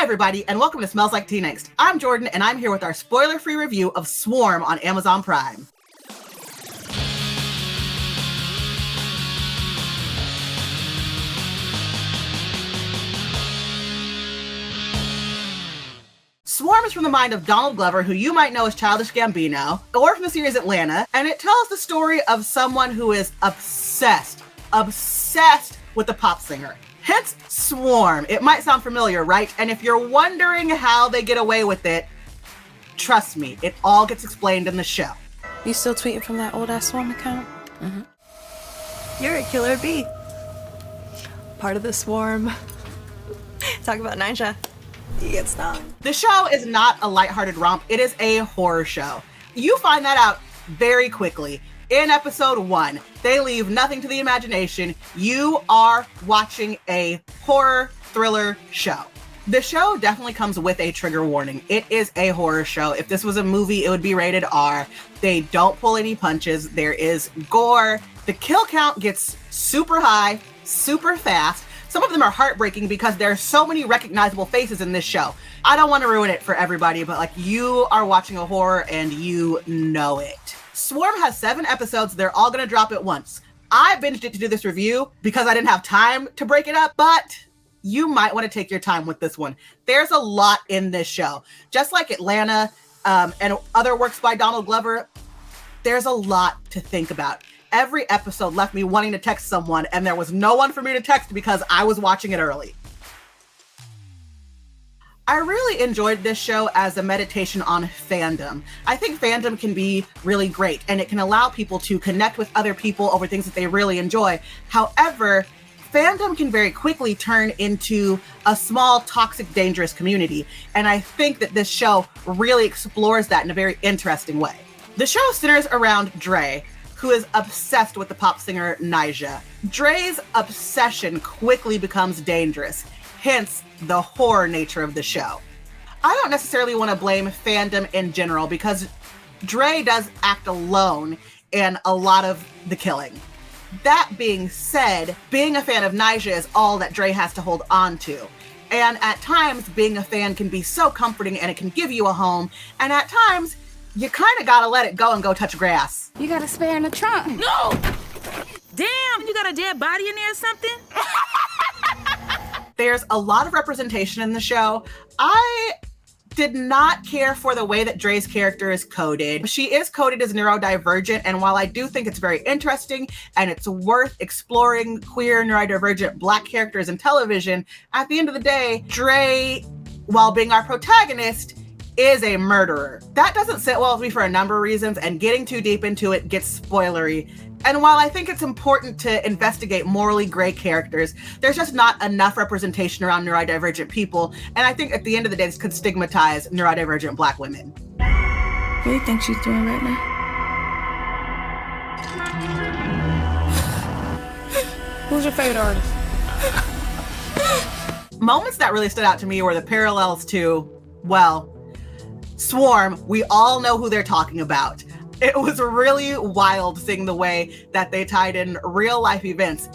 Hi, everybody, and welcome to Smells Like Teen Angst. I'm Jordan, and I'm here with our spoiler-free review of Swarm on Amazon Prime. Swarm is from the mind of Donald Glover, who you might know as Childish Gambino, or from the series Atlanta, and it tells the story of someone who is obsessed with the pop singer. Hence, Swarm. It might sound familiar, right? And if you're wondering how they get away with it, trust me, it all gets explained in the show. You still tweeting from that old-ass Swarm account? Mm-hmm. You're a killer bee. Part of the Swarm. Talk about Nisha. You get stung. The show is not a lighthearted romp. It is a horror show. You find that out very quickly. In episode 1, they leave nothing to the imagination. You are watching a horror thriller show. The show definitely comes with a trigger warning. It is a horror show. If this was a movie, it would be rated R. They don't pull any punches. There is gore. The kill count gets super high, super fast. Some of them are heartbreaking because there are so many recognizable faces in this show. I don't want to ruin it for everybody, but you are watching a horror and you know it. Swarm has 7 episodes. They're all going to drop at once. I binged it to do this review because I didn't have time to break it up, but you might want to take your time with this one. There's a lot in this show. Just like Atlanta and other works by Donald Glover, there's a lot to think about. Every episode left me wanting to text someone, and there was no one for me to text because I was watching it early. I really enjoyed this show as a meditation on fandom. I think fandom can be really great, and it can allow people to connect with other people over things that they really enjoy. However, fandom can very quickly turn into a small, toxic, dangerous community, and I think that this show really explores that in a very interesting way. The show centers around Dre, who is obsessed with the pop singer Nisha. Dre's obsession quickly becomes dangerous, hence the horror nature of the show. I don't necessarily want to blame fandom in general because Dre does act alone in a lot of the killing. That being said, being a fan of Nisha is all that Dre has to hold on to. And at times, being a fan can be so comforting and it can give you a home. And at times, you kind of gotta let it go and go touch grass. You got a spare in the trunk. No! Damn, you got a dead body in there or something? There's a lot of representation in the show. I did not care for the way that Dre's character is coded. She is coded as neurodivergent, and while I do think it's very interesting and it's worth exploring queer neurodivergent Black characters in television, at the end of the day, Dre, while being our protagonist, is a murderer. That doesn't sit well with me for a number of reasons, and getting too deep into it gets spoilery. And while I think it's important to investigate morally gray characters, there's just not enough representation around neurodivergent people, and I think at the end of the day, this could stigmatize neurodivergent Black women. What do you think she's doing right now? Who's your favorite artist? Moments that really stood out to me were the parallels to, well, Swarm. We all know who they're talking about. It was really wild seeing the way that they tied in real life events.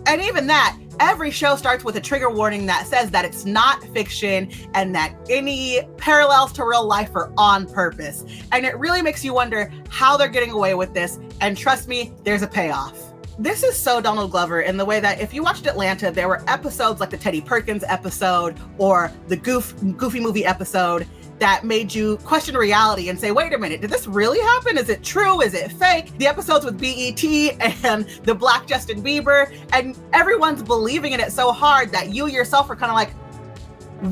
And even that, every show starts with a trigger warning that says that it's not fiction and that any parallels to real life are on purpose. And it really makes you wonder how they're getting away with this. And trust me, there's a payoff. This is so Donald Glover in the way that if you watched Atlanta, there were episodes like the Teddy Perkins episode or the Goofy Movie episode that made you question reality and say, wait a minute, did this really happen? Is it true? Is it fake? The episodes with BET and the Black Justin Bieber, and everyone's believing in it so hard that you yourself are kind of like,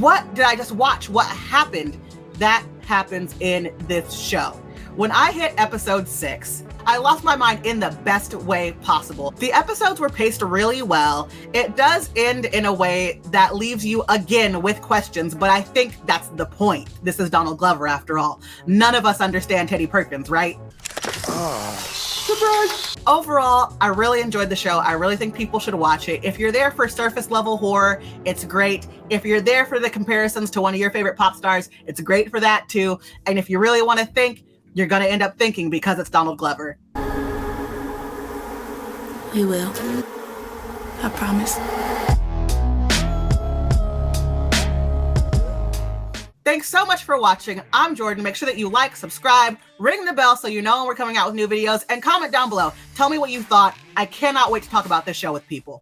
what did I just watch? What happened? That happens in this show. When I hit episode 6, I lost my mind in the best way possible. The episodes were paced really well. It does end in a way that leaves you again with questions, but I think that's the point. This is Donald Glover after all. None of us understand Teddy Perkins, right? Surprise! Overall, I really enjoyed the show. I really think people should watch it. If you're there for surface level horror, it's great. If you're there for the comparisons to one of your favorite pop stars, it's great for that too. And if you really want to think, you're going to end up thinking because it's Donald Glover. We will. I promise. Thanks so much for watching. I'm Jordan. Make sure that you like, subscribe, ring the bell so you know when we're coming out with new videos, and comment down below. Tell me what you thought. I cannot wait to talk about this show with people.